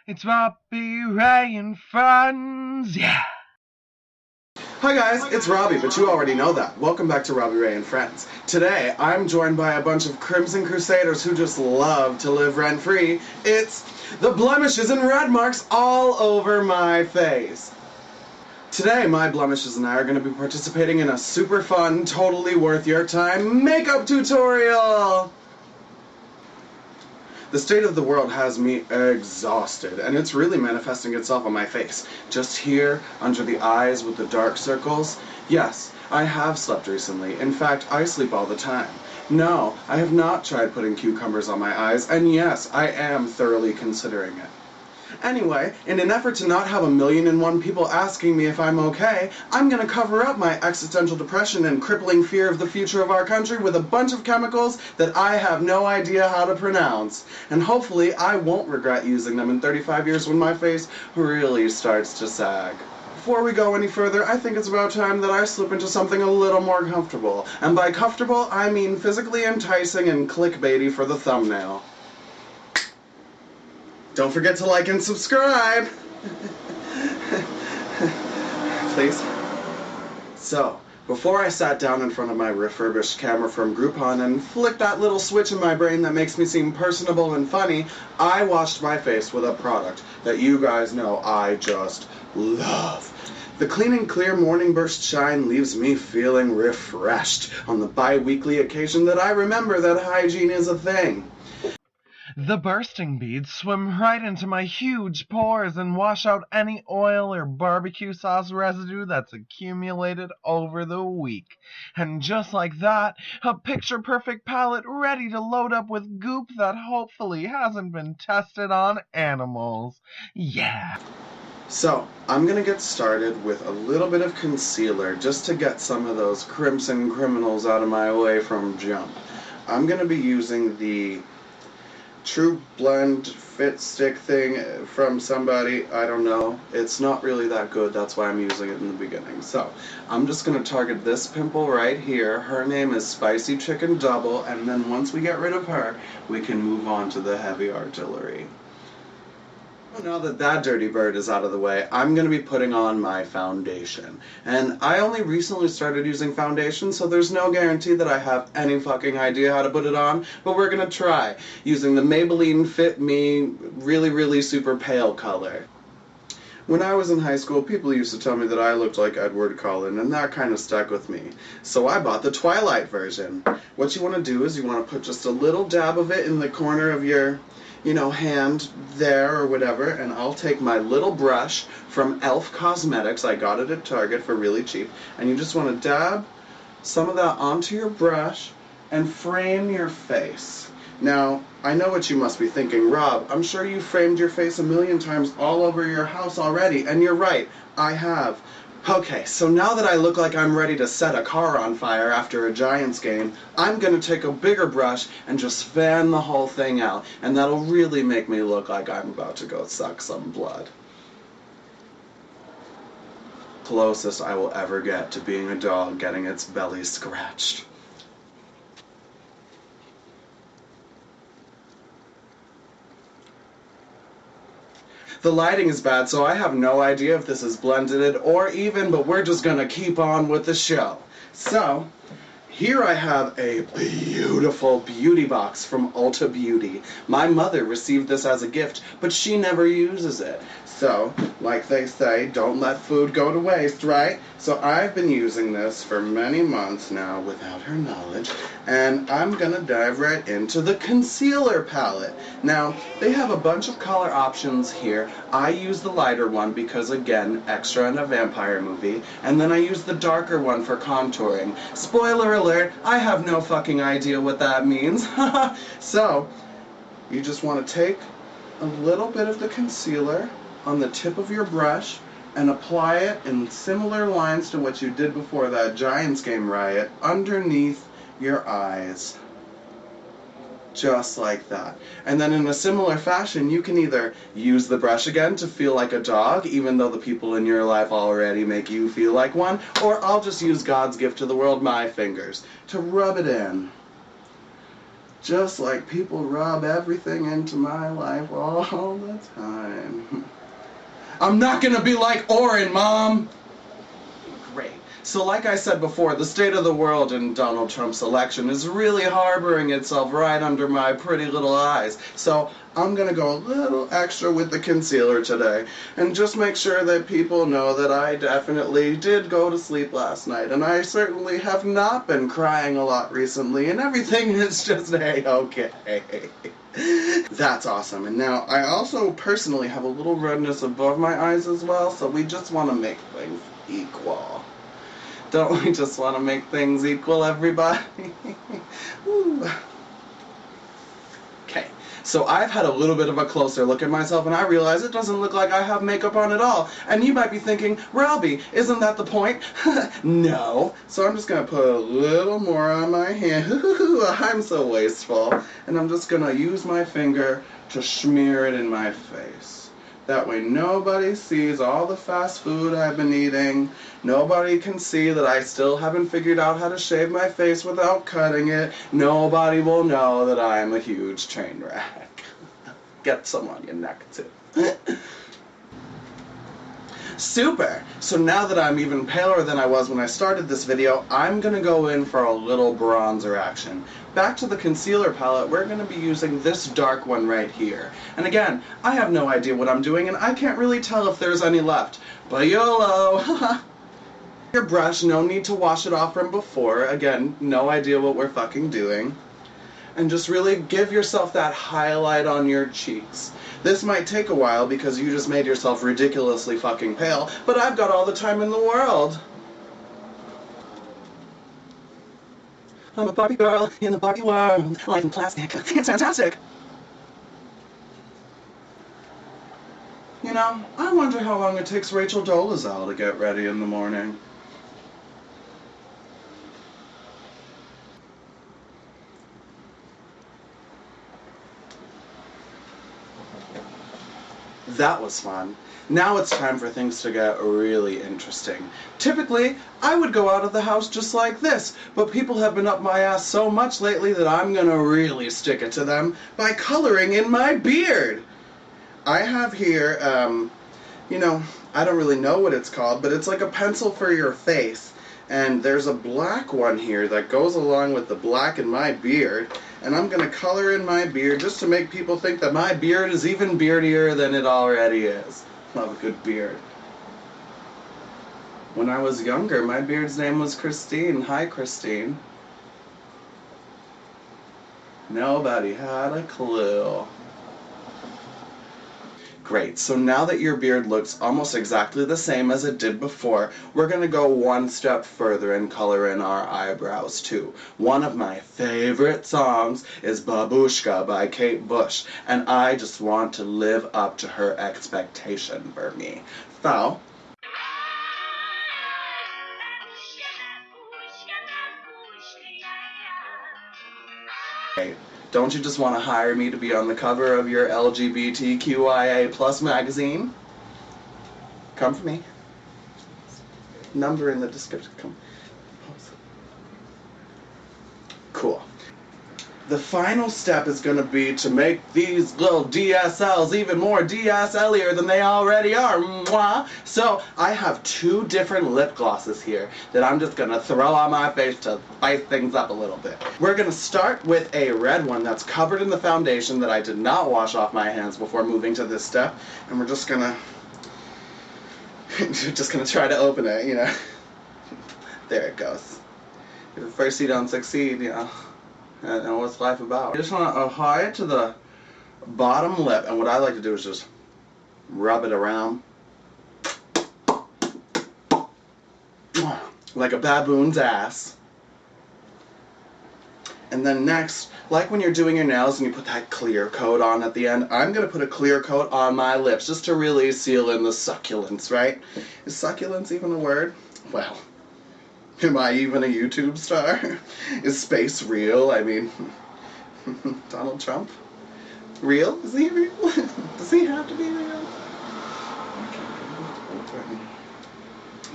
It's Robbie, Ray, and friends, yeah! Hi guys, it's Robbie, but you already know that. Welcome back to Robbie, Ray, and Friends. Today, I'm joined by a bunch of Crimson Crusaders who just love to live rent-free. It's the blemishes and red marks all over my face. Today, my blemishes and I are going to be participating in a super fun, totally worth your time makeup tutorial! The state of the world has me exhausted, and it's really manifesting itself on my face. Just here, under the eyes with the dark circles. Yes, I have slept recently. In fact, I sleep all the time. No, I have not tried putting cucumbers on my eyes, and yes, I am thoroughly considering it. Anyway, in an effort to not have 1,000,001 people asking me if I'm okay, I'm gonna cover up my existential depression and crippling fear of the future of our country with a bunch of chemicals that I have no idea how to pronounce. And hopefully I won't regret using them in 35 years when my face really starts to sag. Before we go any further, I think it's about time that I slip into something a little more comfortable. And by comfortable, I mean physically enticing and clickbaity for the thumbnail. Don't forget to like and subscribe! Please. So, before I sat down in front of my refurbished camera from Groupon and flicked that little switch in my brain that makes me seem personable and funny, I washed my face with a product that you guys know I just love. The Clean and Clear Morning Burst Shine leaves me feeling refreshed on the bi-weekly occasion that I remember that hygiene is a thing. The bursting beads swim right into my huge pores and wash out any oil or barbecue sauce residue that's accumulated over the week. And just like that, a picture-perfect palette ready to load up with goop that hopefully hasn't been tested on animals. Yeah. So, I'm gonna get started with a little bit of concealer just to get some of those crimson criminals out of my way from jump. I'm gonna be using the True Blend Fit Stick thing from somebody, I don't know. It's not really that good, that's why I'm using it in the beginning. So, I'm just going to target this pimple right here. Her name is Spicy Chicken Double, and then once we get rid of her, we can move on to the heavy artillery. Now that that dirty bird is out of the way, I'm going to be putting on my foundation. And I only recently started using foundation, so there's no guarantee that I have any fucking idea how to put it on, but we're going to try, using the Maybelline Fit Me really super pale color. When I was in high school, people used to tell me that I looked like Edward Cullen, and that kind of stuck with me. So I bought the Twilight version. What you want to do is you want to put just a little dab of it in the corner of your hand there or whatever, and I'll take my little brush from Elf Cosmetics. I got it at Target for really cheap, and you just want to dab some of that onto your brush and frame your face. Now, I know what you must be thinking, Rob, I'm sure you framed your face 1,000,000 times all over your house already, and you're right, I have. Okay, so now that I look like I'm ready to set a car on fire after a Giants game, I'm going to take a bigger brush and just fan the whole thing out, and that'll really make me look like I'm about to go suck some blood. Closest I will ever get to being a dog getting its belly scratched. The lighting is bad, so I have no idea if this is blended or even, but we're just gonna keep on with the show. So, here I have a beautiful beauty box from Ulta Beauty. My mother received this as a gift, but she never uses it. So, like they say, don't let food go to waste, right? So I've been using this for many months now without her knowledge, and I'm gonna dive right into the concealer palette. Now, they have a bunch of color options here. I use the lighter one because, again, extra in a vampire movie, and then I use the darker one for contouring. Spoiler alert, I have no fucking idea what that means. So, you just want to take a little bit of the concealer on the tip of your brush and apply it in similar lines to what you did before that Giants game riot underneath your eyes. Just like that. And then in a similar fashion, you can either use the brush again to feel like a dog, even though the people in your life already make you feel like one, or I'll just use God's gift to the world, my fingers, to rub it in. Just like people rub everything into my life all the time. I'm not gonna be like Oren, Mom! Great. So like I said before, the state of the world in Donald Trump's election is really harboring itself right under my pretty little eyes. So I'm gonna go a little extra with the concealer today and just make sure that people know that I definitely did go to sleep last night, and I certainly have not been crying a lot recently, and everything is just A-okay. That's awesome. And now I also personally have a little redness above my eyes as well, so we just want to make things equal. Don't we just want to make things equal, everybody? Okay, so I've had a little bit of a closer look at myself, and I realize it doesn't look like I have makeup on at all. And you might be thinking, Robbie, isn't that the point? No. So I'm just going to put a little more on my hand. I'm so wasteful. And I'm just going to use my finger to smear it in my face. That way nobody sees all the fast food I've been eating. Nobody can see that I still haven't figured out how to shave my face without cutting it. Nobody will know that I am a huge train wreck. Get some on your neck too. Super! So now that I'm even paler than I was when I started this video, I'm going to go in for a little bronzer action. Back to the concealer palette, we're going to be using this dark one right here. And again, I have no idea what I'm doing, and I can't really tell if there's any left. But YOLO! Your brush, no need to wash it off from before. Again, no idea what we're fucking doing. And just really give yourself that highlight on your cheeks. This might take a while because you just made yourself ridiculously fucking pale, but I've got all the time in the world. I'm a Barbie girl in the Barbie world. Life in plastic. It's fantastic. You know, I wonder how long it takes Rachel Dolezal to get ready in the morning. That was fun. Now it's time for things to get really interesting. Typically, I would go out of the house just like this, but people have been up my ass so much lately that I'm gonna really stick it to them by coloring in my beard. I have here, you know, I don't really know what it's called, but it's like a pencil for your face. And there's a black one here that goes along with the black in my beard. And I'm going to color in my beard just to make people think that my beard is even beardier than it already is. Love a good beard. When I was younger, my beard's name was Christine. Hi, Christine. Nobody had a clue. Great, so now that your beard looks almost exactly the same as it did before, we're going to go one step further and color in our eyebrows too. One of my favorite songs is Babooshka by Kate Bush, and I just want to live up to her expectation for me. So, don't you just want to hire me to be on the cover of your LGBTQIA+ magazine? Come for me. Number in the description. Come. Cool. The final step is going to be to make these little DSLs even more DSL-ier than they already are. Mwah! So I have two different lip glosses here that I'm just going to throw on my face to spice things up a little bit. We're going to start with a red one that's covered in the foundation that I did not wash off my hands before moving to this step. And we're just going to try to open it, you know. There it goes. If at first you don't succeed, you know. And what's life about? You just want to apply it to the bottom lip, and what I like to do is just rub it around like a baboon's ass. And then next, like when you're doing your nails and you put that clear coat on at the end, I'm going to put a clear coat on my lips just to really seal in the succulence, right? Is succulence even a word? Well, am I even a YouTube star? Is space real? I mean, Donald Trump? Real? Is he real? Does he have to be real?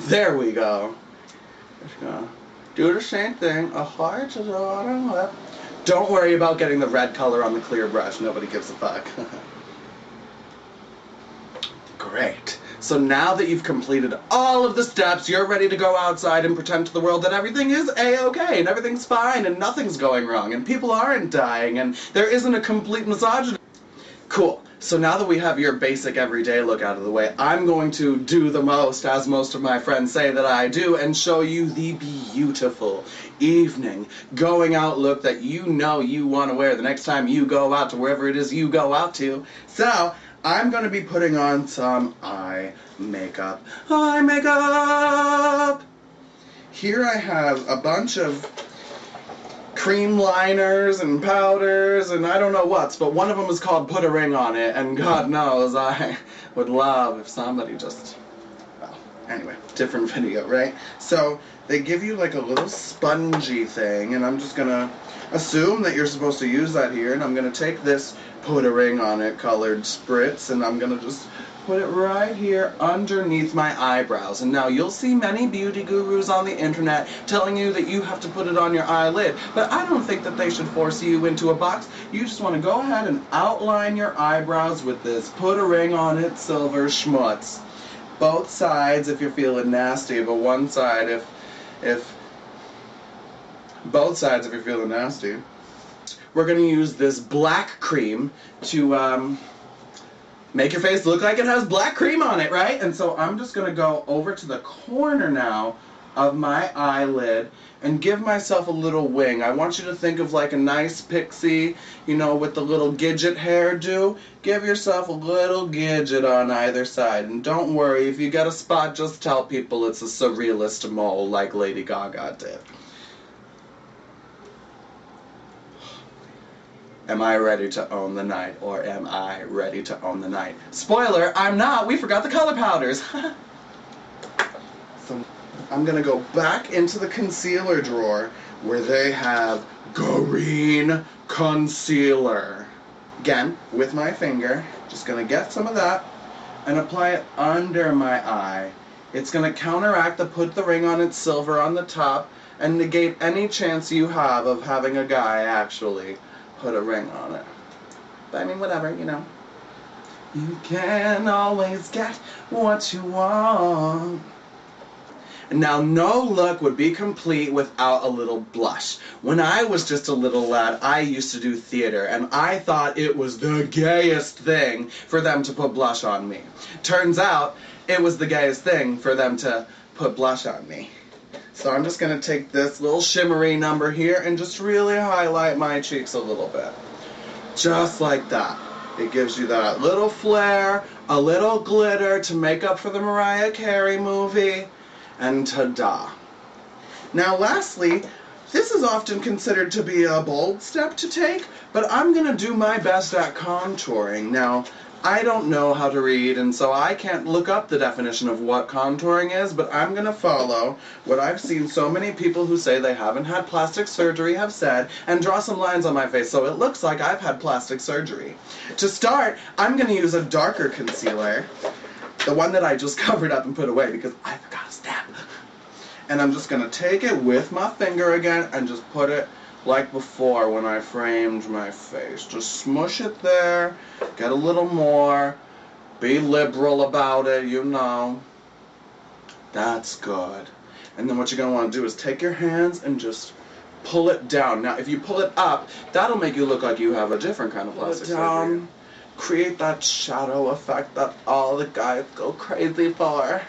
There we go. Do the same thing. Apply it to the bottom lip. Don't worry about getting the red color on the clear brush. Nobody gives a fuck. Great. So now that you've completed all of the steps, you're ready to go outside and pretend to the world that everything is A-okay and everything's fine and nothing's going wrong and people aren't dying and there isn't a complete misogyny. Cool. So now that we have your basic everyday look out of the way, I'm going to do the most, as most of my friends say that I do, and show you the beautiful evening going out look that you know you want to wear the next time you go out to wherever it is you go out to. So I'm going to be putting on some eye makeup. Eye makeup! Here I have a bunch of cream liners and powders and I don't know what's, but one of them is called Put a Ring on It, and God knows I would love if somebody just, well, anyway, different video, right? So they give you like a little spongy thing, and I'm just gonna assume that you're supposed to use that here, and I'm gonna take this Put a Ring on It colored spritz, and I'm gonna just put it right here underneath my eyebrows. And now you'll see many beauty gurus on the internet telling you that you have to put it on your eyelid, but I don't think that they should force you into a box. You just want to go ahead and outline your eyebrows with this Put a Ring on It silver schmutz. Both sides if you're feeling nasty, but one side if both sides if you're feeling nasty. We're going to use this black cream to make your face look like it has black cream on it, right? And so I'm just going to go over to the corner now of my eyelid and give myself a little wing. I want you to think of like a nice pixie, you know, with the little Gidget hairdo. Give yourself a little Gidget on either side. And don't worry, if you get a spot, just tell people it's a surrealist mole like Lady Gaga did. Am I ready to own the night, or am I ready to own the night? Spoiler, I'm not. We forgot the color powders. So I'm going to go back into the concealer drawer where they have green concealer. Again, with my finger, just going to get some of that and apply it under my eye. It's going to counteract the Put the Ring on It silver on the top and negate any chance you have of having a guy actually put a ring on it. But I mean, whatever, you know. You can always get what you want. And now no look would be complete without a little blush. When I was just a little lad, I used to do theater, and I thought it was the gayest thing for them to put blush on me. Turns out, it was the gayest thing for them to put blush on me. So I'm just going to take this little shimmery number here and just really highlight my cheeks a little bit. Just like that. It gives you that little flare, a little glitter to make up for the Mariah Carey movie, and ta-da. Now lastly, this is often considered to be a bold step to take, but I'm going to do my best at contouring. Now, I don't know how to read, and so I can't look up the definition of what contouring is, but I'm going to follow what I've seen so many people who say they haven't had plastic surgery have said, and draw some lines on my face so it looks like I've had plastic surgery. To start, I'm going to use a darker concealer, the one that I just covered up and put away because I forgot a step. And I'm just going to take it with my finger again and just put it like before when I framed my face. Just smush it there, get a little more, be liberal about it, you know. That's good. And then what you're going to want to do is take your hands and just pull it down. Now, if you pull it up, that'll make you look like you have a different kind of plastic surgery. Create that shadow effect that all the guys go crazy for.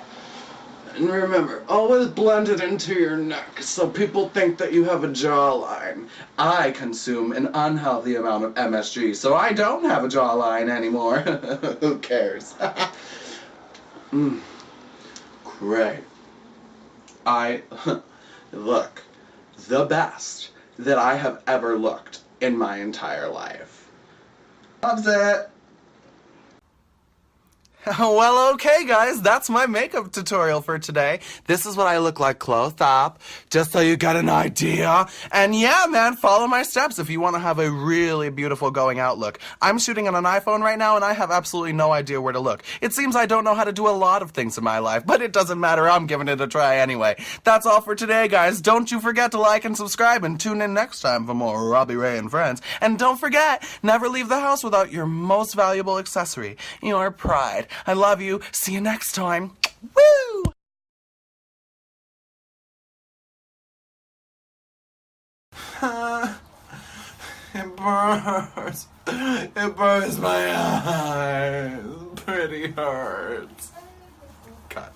And remember, always blend it into your neck so people think that you have a jawline. I consume an unhealthy amount of MSG, so I don't have a jawline anymore. Who cares? Great. I look the best that I have ever looked in my entire life. Loves it. Well, okay, guys, that's my makeup tutorial for today. This is what I look like close up, just so you get an idea. And yeah, man, follow my steps if you want to have a really beautiful going out look. I'm shooting on an iPhone right now, and I have absolutely no idea where to look. It seems I don't know how to do a lot of things in my life, but it doesn't matter. I'm giving it a try anyway. That's all for today, guys. Don't you forget to like and subscribe, and tune in next time for more Robbie, Ray, and Friends. And don't forget, never leave the house without your most valuable accessory, your pride. I love you. See you next time. Woo! It burns. It burns my eyes. Pretty hurts. Cut.